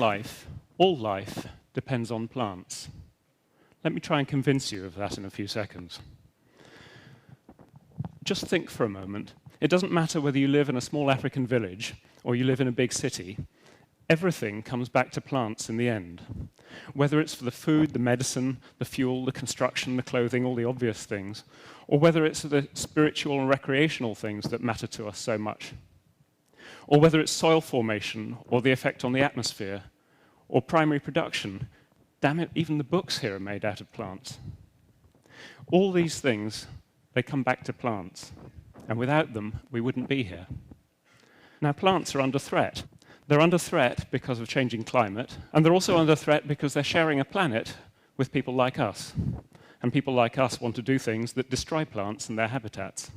life, all life, depends on plants. Let me try and convince you of that in a few seconds. Just think for a moment. It doesn't matter whether you live in a small African village or you live in a big city. Everything comes back to plants in the end. Whether it's for the food, the medicine, the fuel, the construction, the clothing, all the obvious things, or whether it's the spiritual and recreational things that matter to us so much, or whether it's soil formation or the effect on the atmosphere, or primary production. Damn it, even the books here are made out of plants. All these things, they come back to plants, and without them, we wouldn't be here. Now, plants are under threat. They're under threat because of changing climate, and they're also under threat because they're sharing a planet with people like us. And people like us want to do things that destroy plants and their habitats.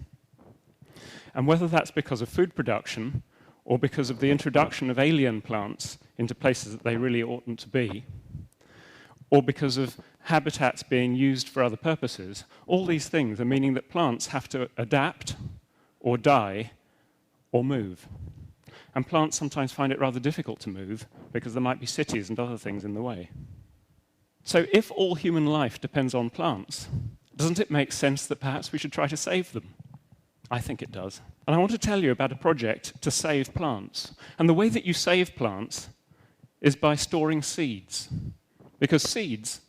And whether that's because of food production or because of the introduction of alien plants into places that they really oughtn't to be, or because of habitats being used for other purposes, all these things are meaning that plants have to adapt or die or move. And plants sometimes find it rather difficult to move because there might be cities and other things in the way. So if all human life depends on plants, doesn't it make sense that perhaps we should try to save them? I think it does. And I want to tell you about a project to save plants. And the way that you save plants is by storing seeds. Because seeds,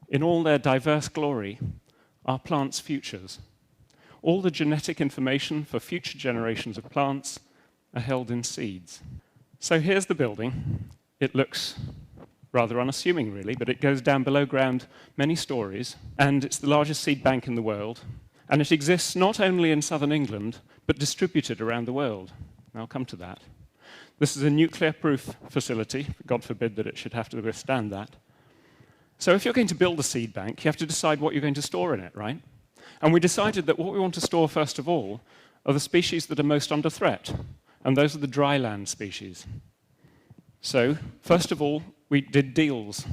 in all their diverse glory, are plants' futures. All the genetic information for future generations of plants are held in seeds. So here's the building. It looks rather unassuming, really, but it goes down below ground many stories, and it's the largest seed bank in the world. And it exists not only in southern England, but distributed around the world. And I'll come to that. This is a nuclear-proof facility. God forbid that it should have to withstand that. So if you're going to build a seed bank, you have to decide what you're going to store in it, right? And we decided that what we want to store, first of all, are the species that are most under threat. And those are the dry land species. So, first of all, we did deals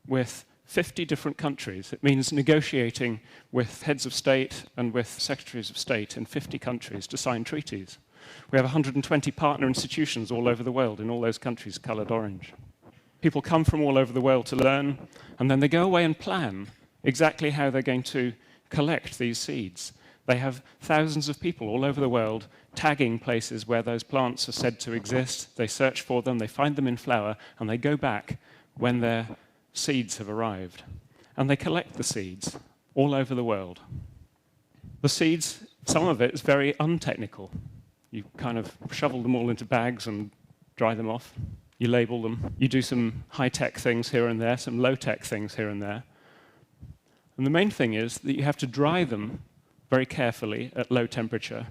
with 50 different countries. It means negotiating with heads of state and with secretaries of state in 50 countries to sign treaties. We have 120 partner institutions all over the world, in all those countries colored orange. People come from all over the world to learn, and then they go away and plan exactly how they're going to collect these seeds. They have thousands of people all over the world tagging places where those plants are said to exist. They search for them, they find them in flower, and they go back when their seeds have arrived. And they collect the seeds all over the world. The seeds, some of it is very untechnical. You kind of shovel them all into bags and dry them off. You label them. You do some high-tech things here and there, some low-tech things here and there. And the main thing is that you have to dry them very carefully at low temperature,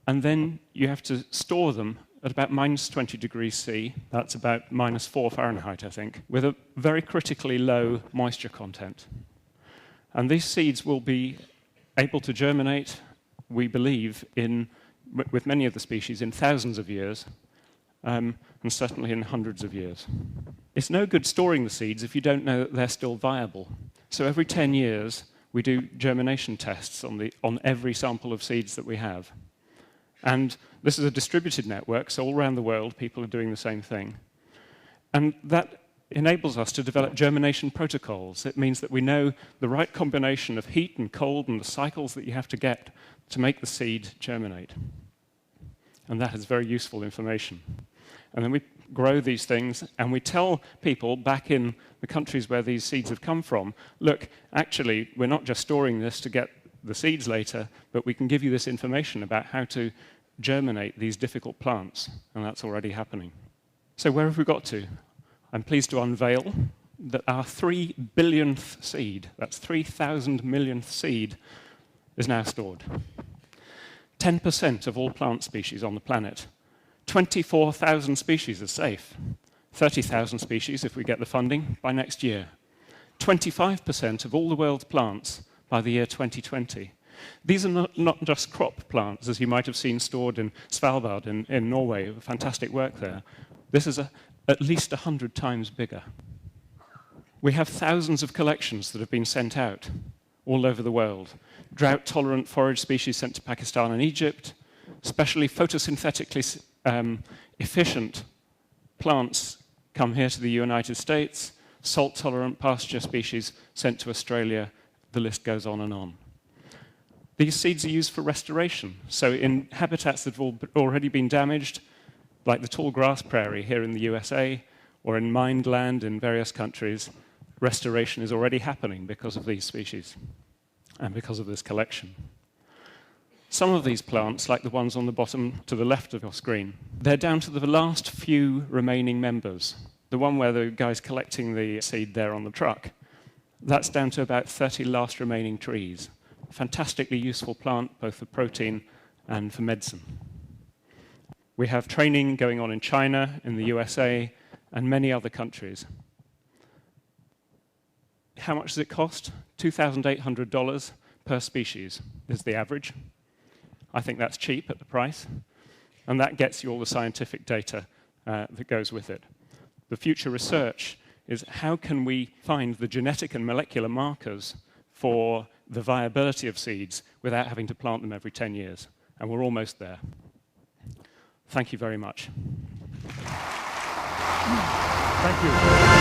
and then you have to store them at about minus 20 degrees C, that's about minus 4 Fahrenheit, I think, with a very critically low moisture content. And these seeds will be able to germinate, we believe, with many of the species, in thousands of years, and certainly in hundreds of years. It's no good storing the seeds if you don't know that they're still viable. So every 10 years, we do germination tests on every sample of seeds that we have. And this is a distributed network, so all around the world, people are doing the same thing. And that enables us to develop germination protocols. It means that we know the right combination of heat and cold and the cycles that you have to get to make the seed germinate. And that is very useful information. And then we grow these things, and we tell people back in the countries where these seeds have come from, look, actually, we're not just storing this to get the seeds later, but we can give you this information about how to germinate these difficult plants, and that's already happening. So where have we got to? I'm pleased to unveil that our 3 billionth seed, that's 3,000 millionth seed, is now stored. 10% of all plant species on the planet. 24,000 species are safe. 30,000 species, if we get the funding, by next year. 25% of all the world's plants by the year 2020. These are not just crop plants, as you might have seen stored in Svalbard in Norway. Fantastic work there. This is at least 100 times bigger. We have thousands of collections that have been sent out all over the world. Drought-tolerant forage species sent to Pakistan and Egypt, especially photosynthetically efficient plants come here to the United States, salt-tolerant pasture species sent to Australia, the list goes on and on. These seeds are used for restoration. So in habitats that have already been damaged, like the tall grass prairie here in the USA, or in mined land in various countries, restoration is already happening because of these species and because of this collection. Some of these plants, like the ones on the bottom to the left of your screen, they're down to the last few remaining members. The one where the guy's collecting the seed there on the truck, that's down to about 30 last remaining trees. Fantastically useful plant, both for protein and for medicine. We have training going on in China, in the USA, and many other countries. How much does it cost? $2,800 per species is the average. I think that's cheap at the price, and that gets you all the scientific data that goes with it. The future research is how can we find the genetic and molecular markers for the viability of seeds without having to plant them every 10 years, and we're almost there. Thank you very much. Thank you.